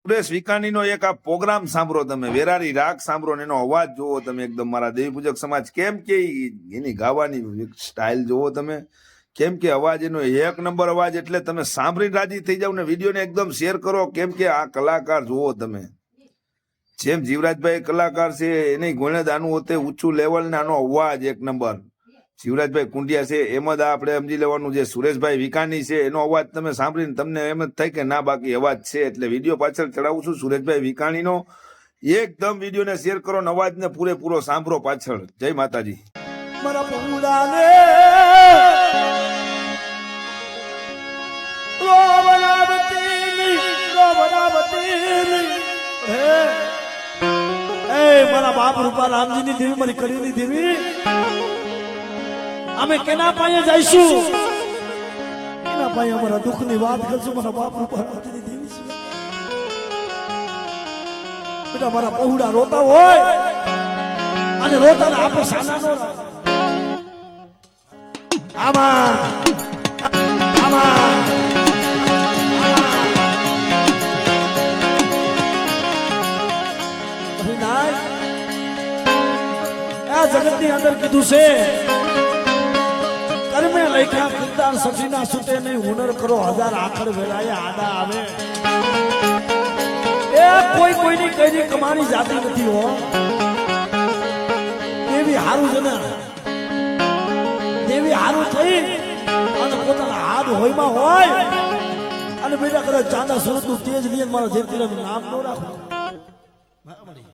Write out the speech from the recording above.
સુરેશ વિકાણીનો એક આ પ્રોગ્રામ સાંભળો તમે, વેરારી રાગ સાંભળો ને એનો અવાજ જોવો તમે, એકદમ મારા દેવી પૂજક સમાજ કેમ કે એની ગાવાની સ્ટાઇલ જોવો તમે, કેમ કે અવાજ એનો એક નંબર અવાજ, એટલે તમે સાંભળીને રાજી થઈ જાવ ને વિડીયોને એકદમ શેર કરો. કેમ કે આ કલાકાર જોવો તમે, જેમ જીવરાજભાઈ કલાકાર છે એને ગોળે આનું હોતે ઊંચું લેવલ ને આનો અવાજ એક નંબર. જીવરાજભાઈ કુંડિયા છે એમ જ આપણે સમજી લેવાનું. જે સુરેશભાઈ વિકાણી છે એનો અવાજ તમે સાંભળીને તમને એમ જ થાય કે ના બાકી અવાજ છે. એટલે વિડીયો પાછળ ચડાવું છું સુરેશભાઈ વિકાણીનો, એકદમ વિડીયોને શેર કરો ને અવાજને પૂરેપૂરો સાંભળો પાછળ. જય માતાજી. મારા પગુડાને મારા બાપ રૂપા રામજીની દેવી, મારી કડીની દેવી, અમે કેના પાયે જઈશું? કેના પાયે અમારા દુઃખની વાત કરશું? મારા બાપ રૂપા રામજીની દેવી છે. બેટા મારા પહોળા રોતા હોય અને રોતા ને આપણે સાના નો આમાં આમાં આ જગતની અંદર કીધું છે કર્મે લખ્યા કિરદાર સખીના સુતે નહીં, હુનર કરો હજાર આખડ વેલાએ આડા આવે. એ કોઈ કોઈની કઈની કમાણી જાતી નથી હો. દેવી હારું છે ને, દેવી હારું થઈ અને પોતાના હાથ હોયમાં હોય અને બેટા કરે ચાંદા સુરત નું તેજ લઈને મારા જેતીરાનું નામ ન રાખો.